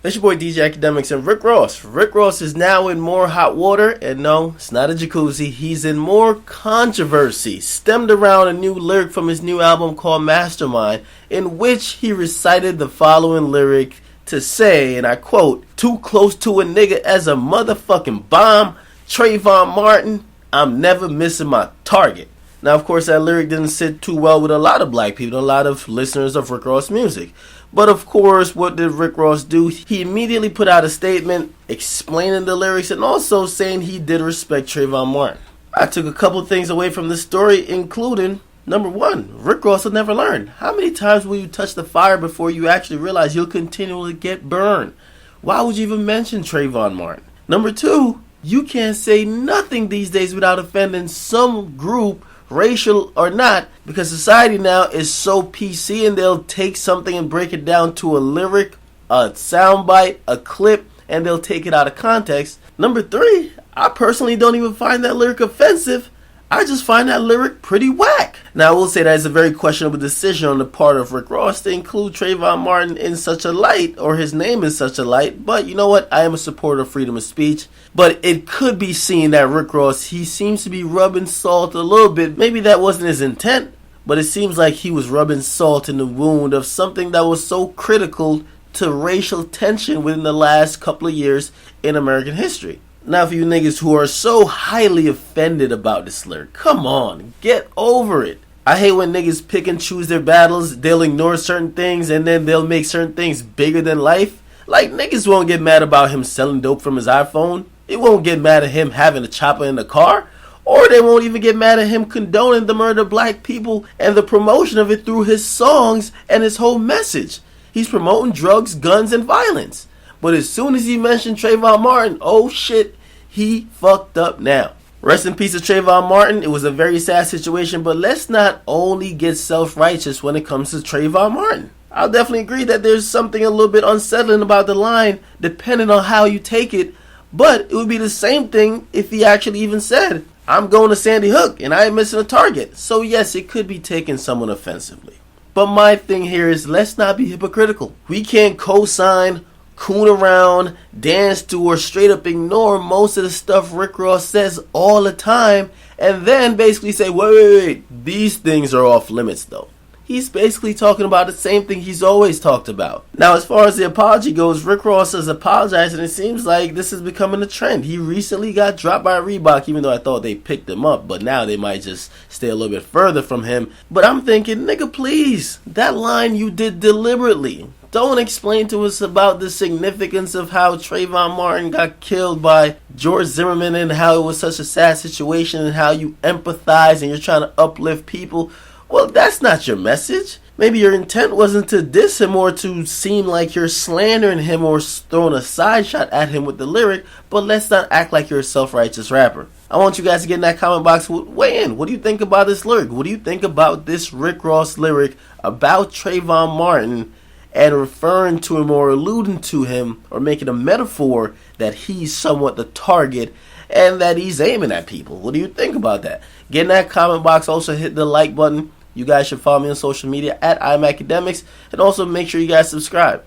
It's your boy DJ Akademiks and Rick Ross. Rick Ross is now in more hot water, and no, it's not a jacuzzi. He's in more controversy, stemmed around a new lyric from his new album called Mastermind, in which he recited the following lyric to say, and I quote, "Too close to a nigga as a motherfucking bomb, Trayvon Martin, I'm never missing my target." Now, of course, that lyric didn't sit too well with a lot of black people, a lot of listeners of Rick Ross music. But of course, what did Rick Ross do? He immediately put out a statement explaining the lyrics and also saying he did respect Trayvon Martin. I took a couple things away from this story, including, number one, Rick Ross will never learn. How many times will you touch the fire before you actually realize you'll continually get burned? Why would you even mention Trayvon Martin? Number two, you can't say nothing these days without offending some group, racial or not, because society now is so PC and they'll take something and break it down to a lyric, a soundbite, a clip, and they'll take it out of context. Number three, I personally don't even find that lyric offensive. I just find that lyric pretty whack. Now, I will say that it's a very questionable decision on the part of Rick Ross to include Trayvon Martin in such a light, or his name in such a light, but you know what? I am a supporter of freedom of speech, but it could be seen that Rick Ross, he seems to be rubbing salt a little bit. Maybe that wasn't his intent, but it seems like he was rubbing salt in the wound of something that was so critical to racial tension within the last couple of years in American history. Now, for you niggas who are so highly offended about this lyric, come on, get over it. I hate when niggas pick and choose their battles. They'll ignore certain things and then they'll make certain things bigger than life. Like, niggas won't get mad about him selling dope from his iPhone. They won't get mad at him having a chopper in the car. Or they won't even get mad at him condoning the murder of black people and the promotion of it through his songs and his whole message. He's promoting drugs, guns, and violence. But as soon as he mentioned Trayvon Martin, oh shit, he fucked up now. Rest in peace to Trayvon Martin. It was a very sad situation, but let's not only get self-righteous when it comes to Trayvon Martin. I'll definitely agree that there's something a little bit unsettling about the line, depending on how you take it, but it would be the same thing if he actually even said, "I'm going to Sandy Hook and I ain't missing a target." So yes, it could be taken somewhat offensively. But my thing here is, let's not be hypocritical. We can't co-sign, coon around, dance to, or straight up ignore most of the stuff Rick Ross says all the time and then basically say, wait, these things are off limits though. He's basically talking about the same thing he's always talked about. Now, as far as the apology goes, Rick Ross has apologized and it seems like this is becoming a trend. He recently got dropped by Reebok, even though I thought they picked him up, but now they might just stay a little bit further from him. But I'm thinking, nigga, please, that line you did deliberately. Don't explain to us about the significance of how Trayvon Martin got killed by George Zimmerman and how it was such a sad situation and how you empathize and you're trying to uplift people. Well, that's not your message. Maybe your intent wasn't to diss him or to seem like you're slandering him or throwing a side shot at him with the lyric, but let's not act like you're a self-righteous rapper. I want you guys to get in that comment box, weigh in. What do you think about this lyric? What do you think about this Rick Ross lyric about Trayvon Martin and referring to him or alluding to him or making a metaphor that he's somewhat the target and that he's aiming at people? What do you think about that? Get in that comment box. Also hit the like button. You guys should follow me on social media at Akademiks, and also make sure you guys subscribe.